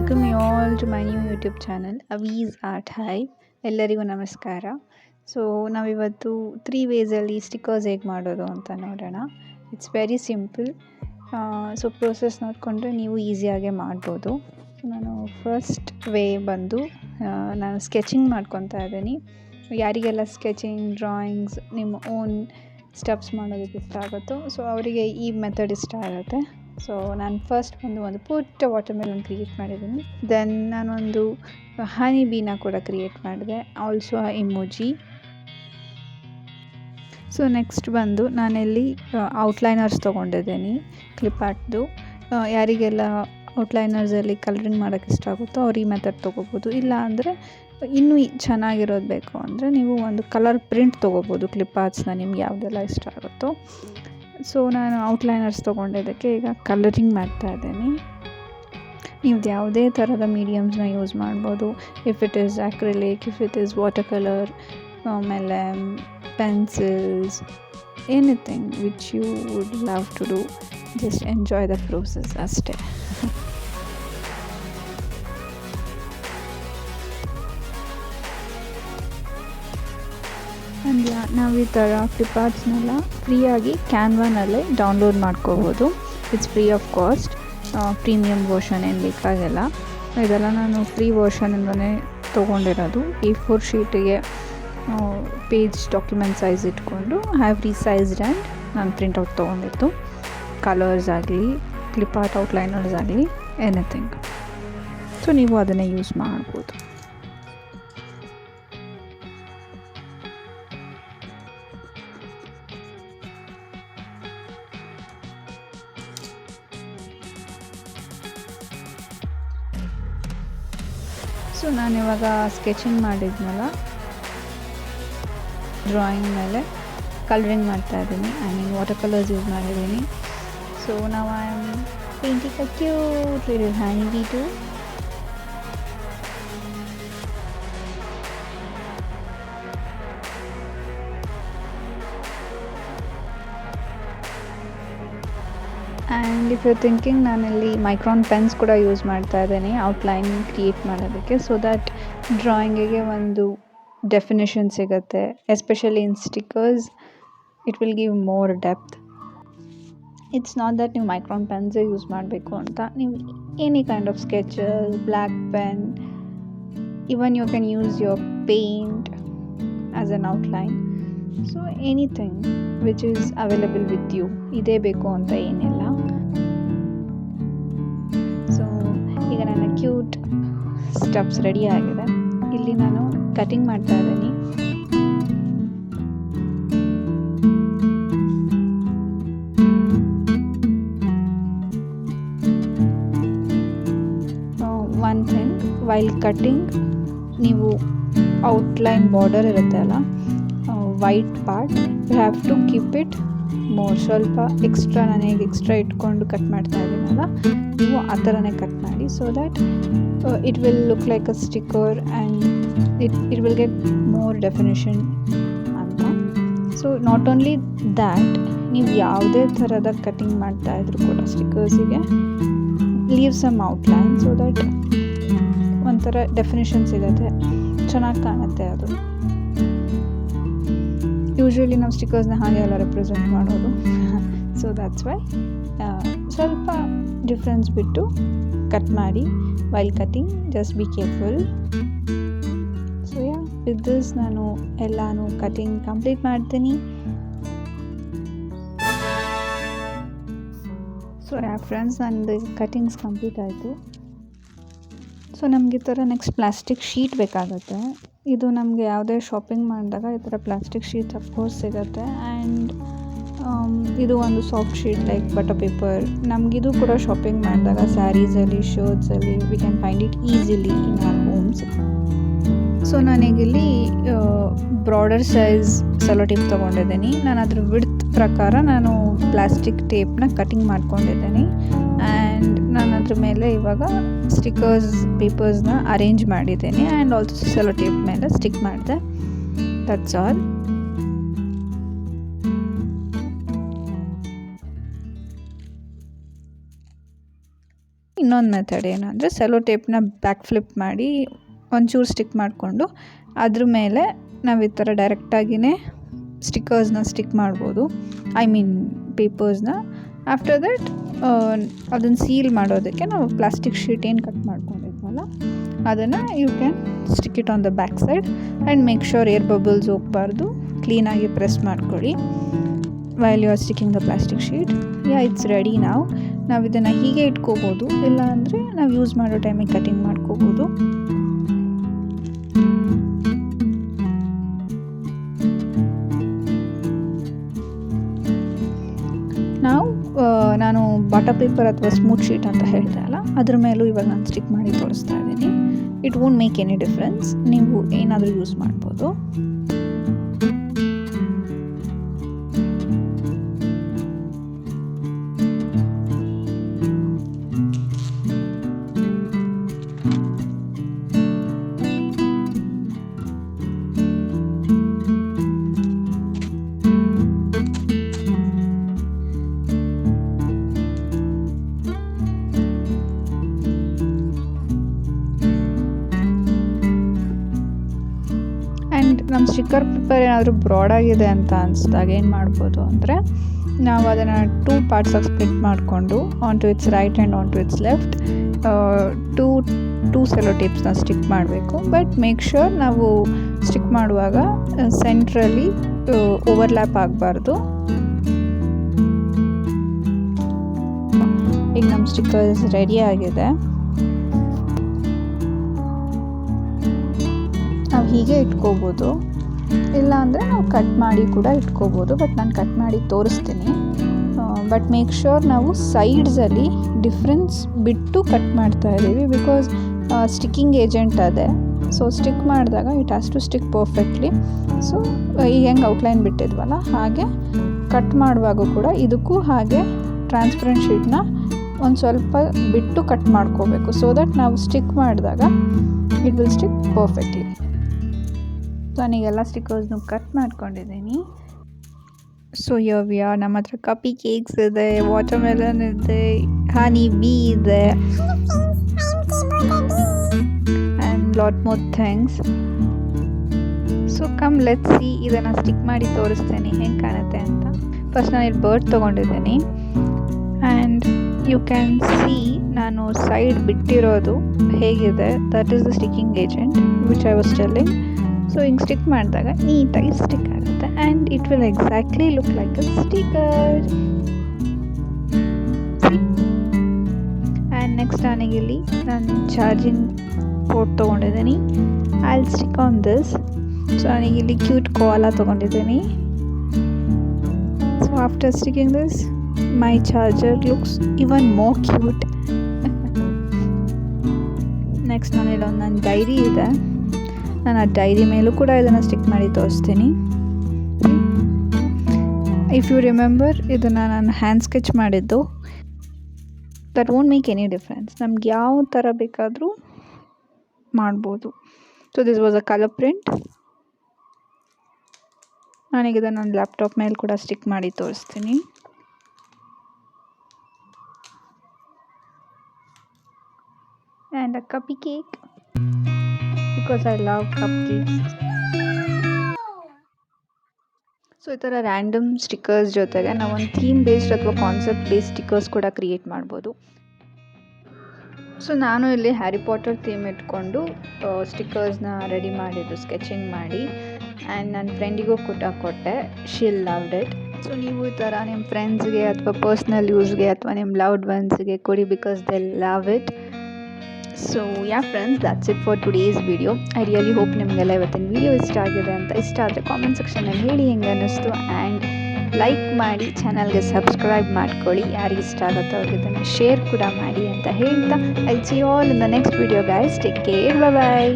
welcome you all to my new YouTube channel ಅವೀಸ್ Art Hive. ಎಲ್ಲರಿಗೂ ನಮಸ್ಕಾರ. So ನಾವಿವತ್ತು 3 ವೇಸಲ್ಲಿ ಸ್ಟಿಕ್ಕರ್ಸ್ ಹೇಗೆ ಮಾಡೋದು ಅಂತ ನೋಡೋಣ. It's very simple. So process ನೋಡಿಕೊಂಡ್ರೆ ನೀವು ಈಸಿಯಾಗೆ ಮಾಡ್ಬೋದು. ನಾನು ಫಸ್ಟ್ ವೇ ಬಂದು ನಾನು ಸ್ಕೆಚಿಂಗ್ ಮಾಡ್ಕೊತಾ ಇದ್ದೀನಿ. ಯಾರಿಗೆಲ್ಲ ಸ್ಕೆಚಿಂಗ್ ಡ್ರಾಯಿಂಗ್ಸ್ ನಿಮ್ಮ ಓನ್ ಸ್ಟೆಪ್ಸ್ ಮಾಡೋದಕ್ಕೆ ಇಷ್ಟ ಆಗುತ್ತೋ ಸೊ ಅವರಿಗೆ ಈ ಮೆಥಡ್ ಇಷ್ಟ ಆಗುತ್ತೆ. ಸೊ ನಾನು ಫಸ್ಟ್ ಒಂದು ಪುಟ್ಟ ವಾಟರ್ ಮೆಲನ್ ಕ್ರಿಯೇಟ್ ಮಾಡಿದ್ದೀನಿ. ದೆನ್ ನಾನೊಂದು ಹನಿ ಬೀನ ಕೂಡ ಕ್ರಿಯೇಟ್ ಮಾಡಿದೆ, ಆಲ್ಸೋ ಇಮೋಜಿ. ಸೊ ನೆಕ್ಸ್ಟ್ ಬಂದು ನಾನೆಲ್ಲಿ ಔಟ್ಲೈನರ್ಸ್ ತೊಗೊಂಡಿದ್ದೀನಿ ಕ್ಲಿಪ್ ಆರ್ಟ್ದು. ಯಾರಿಗೆಲ್ಲ ಔಟ್ಲೈನರ್ಸಲ್ಲಿ ಕಲರಿಂಗ್ ಮಾಡೋಕ್ಕೆ ಇಷ್ಟ ಆಗುತ್ತೋ ಅವ್ರು ಈ ಮೆಥಡ್ ತೊಗೋಬೋದು. ಇಲ್ಲ ಅಂದರೆ ಇನ್ನೂ ಚೆನ್ನಾಗಿರೋದು ಬೇಕು ಅಂದರೆ ನೀವು ಒಂದು ಕಲರ್ ಪ್ರಿಂಟ್ ತೊಗೋಬೋದು ಕ್ಲಿಪ್ ಆರ್ಟ್ಸ್ನ, ನಿಮ್ಗೆ ಯಾವುದೆಲ್ಲ ಇಷ್ಟ ಆಗುತ್ತೋ. ಸೊ ನಾನು ಔಟ್ಲೈನರ್ಸ್ ತೊಗೊಂಡಿದ್ದಕ್ಕೆ ಈಗ ಕಲರಿಂಗ್ ಮಾಡ್ತಾಯಿದ್ದೀನಿ. ನೀವು ಯಾವುದೇ ಥರದ ಮೀಡಿಯಮ್ಸ್ನ ಯೂಸ್ ಮಾಡ್ಬೋದು. If it is acrylic, if it is water colour, ಆಮೇಲೆ pencils, anything which you would love to do. Just enjoy the process ಅಷ್ಟೇ. ನಾವು ಈ ಥರ ಕ್ಲಿಪ್ ಆರ್ಟ್ಸ್ನೆಲ್ಲ ಫ್ರೀಯಾಗಿ ಕ್ಯಾನ್ವಾನಲ್ಲೇ ಡೌನ್ಲೋಡ್ ಮಾಡ್ಕೋಬೋದು. It's free of cost. Premium version ಏನು ಬೇಕಾಗಿಲ್ಲ. ಇದೆಲ್ಲ ನಾನು ಫ್ರೀ ವರ್ಷನಿಂದನೇ ತೊಗೊಂಡಿರೋದು. A4 ಶೀಟಿಗೆ ಪೇಜ್ ಡಾಕ್ಯುಮೆಂಟ್ ಸೈಜ್ ಇಟ್ಕೊಂಡು ಹ್ಯಾವ್ ರೀಸೈಜ್ಡ್ ಆ್ಯಂಡ್ ನಾನು ಪ್ರಿಂಟೌಟ್ ತೊಗೊಂಡಿದ್ದು. ಕಲರ್ಸ್ ಆಗಲಿ, ಕ್ಲಿಪ್ ಆರ್ಟ್ ಔಟ್ಲೈನರ್ಸ್ ಆಗಲಿ, ಎನಿಥಿಂಗ್. ಸೊ ನೀವು ಅದನ್ನೇ ಯೂಸ್ ಮಾಡ್ಬೋದು. ಸೊ ನಾನಿವಾಗ ಸ್ಕೆಚಿಂಗ್ ಮಾಡಿದ್ನಲ್ಲ, ಡ್ರಾಯಿಂಗ್ ಮೇಲೆ ಕಲರಿಂಗ್ ಮಾಡ್ತಾಯಿದ್ದೀನಿ. I mean water colours use ಮಾಡಿದ್ದೀನಿ. ಸೊ ನಾವು I am painting a cute little honey bee too. And if you thinking, ನಾನಲ್ಲಿ ಮೈಕ್ರಾನ್ ಪೆನ್ಸ್ ಕೂಡ ಯೂಸ್ ಮಾಡ್ತಾ ಇದ್ದೀನಿ ಔಟ್ಲೈನ್ ಕ್ರಿಯೇಟ್ ಮಾಡೋದಕ್ಕೆ. ಸೊ ದ್ಯಾಟ್ ಡ್ರಾಯಿಂಗಿಗೆ ಒಂದು ಡೆಫಿನೇಷನ್ ಸಿಗುತ್ತೆ. Especially in stickers it will give more depth. It's not that ನೀವು micron ಪೆನ್ಸೇ ಯೂಸ್ ಮಾಡಬೇಕು ಅಂತ. ನೀವು any kind of sketches, black pen, even you can use your paint as an outline. So anything which is available with you. ಇದೇ ಬೇಕು ಅಂತ ಏನಿಲ್ಲ. So ಈಗ ನನ್ನ ಕ್ಯೂಟ್ ಸ್ಟೆಪ್ಸ್ ರೆಡಿ ಆಗಿದೆ. ಇಲ್ಲಿ ನಾನು ಕಟಿಂಗ್ ಮಾಡ್ತಾ ಇದ್ದೀನಿ. ಒನ್ ಥಿಂಗ್, ವೈಲ್ ಕಟಿಂಗ್ ನೀವು ಔಟ್ಲೈನ್ ಬಾರ್ಡರ್ ಇರುತ್ತೆ ಅಲ್ಲ, white part, you have to keep it more. ಸ್ವಲ್ಪ ಎಕ್ಸ್ಟ್ರಾ, ನಾನು ಹೇಗೆ ಎಕ್ಸ್ಟ್ರಾ ಇಟ್ಕೊಂಡು ಕಟ್ ಮಾಡ್ತಾ ಇದ್ದೀನಲ್ಲ, ನೀವು ಆ ಥರನೇ ಕಟ್ ಮಾಡಿ. So that it will look like a sticker and it will get more definition ಅಂತ. ಸೊ ನಾಟ್ ಓನ್ಲಿ ದ್ಯಾಟ್, ನೀವು ಯಾವುದೇ ಥರದ ಕಟಿಂಗ್ ಮಾಡ್ತಾಯಿದ್ರು ಕೂಡ ಸ್ಟಿಕ್ಕರ್ಸಿಗೆ leave some outline. So that ಒಂಥರ ಡೆಫಿನೇಷನ್ ಸಿಗುತ್ತೆ, ಚೆನ್ನಾಗಿ ಕಾಣುತ್ತೆ ಅದು. ಯೂಶ್ವಲಿ ನಾವು ಸ್ಟಿಕ್ಕರ್ಸ್ನ ಹಾಗೆ ಎಲ್ಲ ರೆಪ್ರೆಸೆಂಟ್ ಮಾಡೋದು. ಸೊ ದ್ಯಾಟ್ಸ್ ವೈ ಸ್ವಲ್ಪ ಡಿಫ್ರೆನ್ಸ್ ಬಿಟ್ಟು ಕಟ್ ಮಾಡಿ. While cutting just be careful. So yeah, with this ನಾನು ಎಲ್ಲನೂ ಕಟಿಂಗ್ ಕಂಪ್ಲೀಟ್ ಮಾಡ್ತೀನಿ. ಸೊ ಯಾ ಫ್ರೆಂಡ್ಸ್, ನಂದು ಕಟಿಂಗ್ಸ್ ಕಂಪ್ಲೀಟ್ ಆಯಿತು. ಸೊ ನಮಗೆ ಈ ಥರ ನೆಕ್ಸ್ಟ್ ಪ್ಲಾಸ್ಟಿಕ್ ಶೀಟ್ ಬೇಕಾಗುತ್ತೆ. ಇದು ನಮಗೆ ಯಾವುದೇ ಶಾಪಿಂಗ್ ಮಾಡಿದಾಗ ಈ ಥರ ಪ್ಲಾಸ್ಟಿಕ್ ಶೀಟ್ಸ್ ಅಫ್ಕೋರ್ಸ್ ಸಿಗುತ್ತೆ. ಆ್ಯಂಡ್ ಇದು ಒಂದು soft sheet like butter paper. ನಮಗಿದು ಕೂಡ ಶಾಪಿಂಗ್ ಮಾಡಿದಾಗ ಸ್ಯಾರೀಸಲ್ಲಿ, ಶರ್ಟ್ಸಲ್ಲಿ we can find it easily in our homes. So ನಾನೀಗಿಲ್ಲಿ ಬ್ರಾಡರ್ ಸೈಜ್ ಸೆಲೋ ಟೇಪ್ ತೊಗೊಂಡಿದ್ದೀನಿ. ನಾನು ಅದ್ರ ವಿಡ್ತ್ ಪ್ರಕಾರ ನಾನು ಪ್ಲಾಸ್ಟಿಕ್ ಟೇಪ್ನ ಕಟಿಂಗ್ ಮಾಡ್ಕೊಂಡಿದ್ದೀನಿ. ಆ್ಯಂಡ್ ನಾನು ಅದ್ರ ಮೇಲೆ ಇವಾಗ ಸ್ಟಿಕ್ಕರ್ಸ್ ಪೇಪರ್ಸ್ನ ಅರೇಂಜ್ ಮಾಡಿದ್ದೀನಿ. ಆ್ಯಂಡ್ ಆಲ್ಸೋ ಸೆಲೋ ಟೇಪ್ ಮೇಲೆ ಸ್ಟಿಕ್ ಮಾಡಿದೆ. That's all. ಇನ್ನೊಂದು ಮೆಥಡ್ ಏನಂದರೆ ಸೆಲೋ ಟೇಪ್ನ ಬ್ಯಾಕ್ ಫ್ಲಿಪ್ ಮಾಡಿ ಒಂಚೂರು ಸ್ಟಿಕ್ ಮಾಡಿಕೊಂಡು ಅದ್ರ ಮೇಲೆ ನಾವು ಈ ಥರ ಡೈರೆಕ್ಟಾಗಿಯೇ ಸ್ಟಿಕ್ಕರ್ಸ್ನ ಸ್ಟಿಕ್ ಮಾಡ್ಬೋದು, ಐ ಮೀನ್ ಪೇಪರ್ಸ್ನ. ಆಫ್ಟರ್ ದಟ್ ಅದನ್ನು ಸೀಲ್ ಮಾಡೋದಕ್ಕೆ ನಾವು ಪ್ಲಾಸ್ಟಿಕ್ ಶೀಟ್ ಏನು ಕಟ್ ಮಾಡ್ಕೊಂಡಿದ್ವಲ್ಲ ಅದನ್ನು you can stick it on the back side and make sure air bubbles ಹೋಗಬಾರ್ದು. ಕ್ಲೀನಾಗಿ ಪ್ರೆಸ್ ಮಾಡ್ಕೊಳ್ಳಿ while you are sticking the plastic sheet. It's ready ನಾವು ಇದನ್ನು ಹೀಗೆ ಇಟ್ಕೋಬೋದು, ಇಲ್ಲ ಅಂದರೆ ನಾವು ಯೂಸ್ ಮಾಡೋ ಟೈಮಿಗೆ ಕಟಿಂಗ್ ಮಾಡ್ಕೋಬೋದು. ನಾನು ಬಾಟರ್ ಪೇಪರ್ ಅಥವಾ ಸ್ಮೂತ್ ಶೀಟ್ ಅಂತ ಹೇಳ್ದೆ ಅಲ್ಲ, ಅದ್ರ ಮೇಲೂ ಇವಾಗ ನಾನು ಸ್ಟಿಕ್ ಮಾಡಿ ತೋರಿಸ್ತಾ ಇದ್ದೀನಿ. It won't make any difference, ನೀವು ಏನಾದರೂ ಯೂಸ್ ಮಾಡ್ಬೋದು. ಆ್ಯಂಡ್ ನಮ್ಮ ಸ್ಟಿಕ್ಕರ್ ಪೇಪರ್ ಏನಾದರೂ ಬ್ರಾಡಾಗಿದೆ ಅಂತ ಅನಿಸಿದಾಗ ಏನು ಮಾಡ್ಬೋದು ಅಂದರೆ, ನಾವು ಅದನ್ನು 2 ಪಾರ್ಟ್ಸಾಗಿ ಸ್ಪ್ಲಿಟ್ ಮಾಡಿಕೊಂಡು on to its right and on to its left two cello ಟೇಪ್ಸ್ನ ಸ್ಟಿಕ್ ಮಾಡಬೇಕು. ಬಟ್ ಮೇಕ್ ಶ್ಯೂರ್ ನಾವು ಸ್ಟಿಕ್ ಮಾಡುವಾಗ ಸೆಂಟ್ರಲ್ಲಿ ಓವರ್ಲ್ಯಾಪ್ ಆಗಬಾರ್ದು. ಈಗ ನಮ್ಮ ಸ್ಟಿಕ್ಕರ್ಸ್ ರೆಡಿ ಆಗಿದೆ. ನಾವು ಹೀಗೆ ಇಟ್ಕೋಬೋದು, ಇಲ್ಲ ಅಂದರೆ ನಾವು ಕಟ್ ಮಾಡಿ ಕೂಡ ಇಟ್ಕೋಬೋದು. ಬಟ್ ನಾನು ಕಟ್ ಮಾಡಿ ತೋರಿಸ್ತೀನಿ. ಬಟ್ ಮೇಕ್ ಶ್ಯೂರ್ ನಾವು ಸೈಡ್ಸಲ್ಲಿ ಡಿಫ್ರೆನ್ಸ್ ಬಿಟ್ಟು ಕಟ್ ಮಾಡ್ತಾ ಇದ್ದೀವಿ, ಬಿಕಾಸ್ ಸ್ಟಿಕ್ಕಿಂಗ್ ಏಜೆಂಟ್ ಅದೇ. ಸೊ ಸ್ಟಿಕ್ ಮಾಡಿದಾಗ it has to stick perfectly. So ಈಗ ಹೆಂಗೆ ಔಟ್ಲೈನ್ ಬಿಟ್ಟಿದ್ವಲ್ಲ ಹಾಗೆ ಕಟ್ ಮಾಡುವಾಗ ಕೂಡ ಇದಕ್ಕೂ ಹಾಗೆ ಟ್ರಾನ್ಸ್ಪರೆಂಟ್ ಶೀಟ್ನ ಒಂದು ಸ್ವಲ್ಪ ಬಿಟ್ಟು ಕಟ್ ಮಾಡ್ಕೋಬೇಕು, ಸೊ ದಟ್ ನಾವು ಸ್ಟಿಕ್ ಮಾಡಿದಾಗ it will stick perfectly. So ನಾನೀಗೆಲ್ಲ ಸ್ಟಿಕ್ಕರ್ಸ್ನು ಕಟ್ ಮಾಡ್ಕೊಂಡಿದ್ದೀನಿ. ಸೊ ಯವ್ಯಾ ನಮ್ಮ ಹತ್ರ ಕಪಿ ಕೇಕ್ಸ್ ಇದೆ, ವಾಟರ್ ಮೆಲನ್ ಇದೆ, ಹನಿ ಬೀ ಇದೆ and lot more things. So come let's see, ಇದನ್ನು ಸ್ಟಿಕ್ ಮಾಡಿ ತೋರಿಸ್ತೇನೆ ಹೆಂಗೆ ಕಾಣುತ್ತೆ ಅಂತ. ಫಸ್ಟ್ ನಾನು ಇಲ್ಲಿ ಬರ್ಡ್ ತೊಗೊಂಡಿದ್ದೀನಿ ಆ್ಯಂಡ್ ಯು ಕ್ಯಾನ್ ಸಿ ನಾನು ಸೈಡ್ ಬಿಟ್ಟಿರೋದು ಹೇಗಿದೆ. That is the sticking agent which I was telling. So ಹಿಂಗೆ ಸ್ಟಿಕ್ ಮಾಡಿದಾಗ ನೀಟಾಗಿ ಸ್ಟಿಕ್ ಆಗುತ್ತೆ and it will exactly look like a sticker. And next ನನಗಿಲ್ಲಿ ನಾನು ಚಾರ್ಜಿಂಗ್ ಪೋರ್ಟ್ ತೊಗೊಂಡಿದ್ದೀನಿ. I will stick on this. So ನನಗಿಲ್ಲಿ ಕ್ಯೂಟ್ ಕೋಲಾ ತೊಗೊಂಡಿದ್ದೀನಿ. So after sticking this my charger looks even more cute. Next ನಾನಿಲ್ಲೊಂದು ನನ್ನ diary ಇದೆ, ನಾನು ಆ ಡೈರಿ ಮೇಲೂ ಕೂಡ ಇದನ್ನು ಸ್ಟಿಕ್ ಮಾಡಿ ತೋರಿಸ್ತೀನಿ. ಇಫ್ ಯು ರಿಮೆಂಬರ್, ಇದನ್ನು ನಾನು ಹ್ಯಾಂಡ್ ಸ್ಕೆಚ್ ಮಾಡಿದ್ದು. That won't make any difference, ನಮ್ಗೆ ಯಾವ ಥರ ಬೇಕಾದರೂ ಮಾಡ್ಬೋದು. So this was a colour print. ನಾನೀಗ ನನ್ನ ಲ್ಯಾಪ್ಟಾಪ್ ಮೇಲೆ ಕೂಡ ಸ್ಟಿಕ್ ಮಾಡಿ ತೋರಿಸ್ತೀನಿ. ಆ್ಯಂಡ್ ಅ ಕಪಿ cake, because I love cupcakes. So ಈ ಥರ ರ್ಯಾಂಡಮ್ ಸ್ಟಿಕ್ಕರ್ಸ್ ಜೊತೆಗೆ ನಾವು ಒಂದು ಥೀಮ್ ಬೇಸ್ಡ್ ಅಥವಾ ಕಾನ್ಸೆಪ್ಟ್ ಬೇಸ್ಡ್ ಸ್ಟಿಕ್ಕರ್ಸ್ ಕೂಡ ಕ್ರಿಯೇಟ್ ಮಾಡ್ಬೋದು. ಸೊ ನಾನು ಇಲ್ಲಿ ಹ್ಯಾರಿ ಪಾಟರ್ ಥೀಮ್ ಇಟ್ಕೊಂಡು ಸ್ಟಿಕ್ಕರ್ಸ್ನ ರೆಡಿ ಮಾಡಿದ್ದು, ಸ್ಕೆಚಿಂಗ್ ಮಾಡಿ. ಆ್ಯಂಡ್ ನನ್ನ ಫ್ರೆಂಡಿಗೂ ಕೂಡ ಕೊಟ್ಟೆ, ಶಿ ಲವ್ಡ್ ಇಟ್. ಸೊ ನೀವು ಈ ಥರ ನಿಮ್ಮ ಫ್ರೆಂಡ್ಸ್ಗೆ ಅಥವಾ ಪರ್ಸ್ನಲ್ ಯೂಸ್ಗೆ ಅಥವಾ ನಿಮ್ಮ ಲವ್ಡ್ ಒನ್ಸ್ಗೆ ಕೊಡಿ, because they love it. So friends, that's it for today's video. I really hope ನಿಮಗೆಲ್ಲ ಇವತ್ತಿನ ವಿಡಿಯೋ ಇಷ್ಟ ಆಗಿದೆ ಅಂತ. ಇಷ್ಟ ಆದರೆ ಕಾಮೆಂಟ್ ಸೆಕ್ಷನಲ್ಲಿ ಹೇಳಿ ಹೆಂಗೆ ಅನ್ನಿಸ್ತು. ಆ್ಯಂಡ್ ಲೈಕ್ ಮಾಡಿ, ಚಾನಲ್ಗೆ ಸಬ್ಸ್ಕ್ರೈಬ್ ಮಾಡ್ಕೊಳ್ಳಿ. ಯಾರಿಗೆ ಇಷ್ಟ ಆಗುತ್ತೋ ಅವ್ರಿಗೆ ಇದನ್ನು ಶೇರ್ ಕೂಡ ಮಾಡಿ ಅಂತ ಹೇಳ್ತಾ, I see you all in the next video guys. Take care, bye.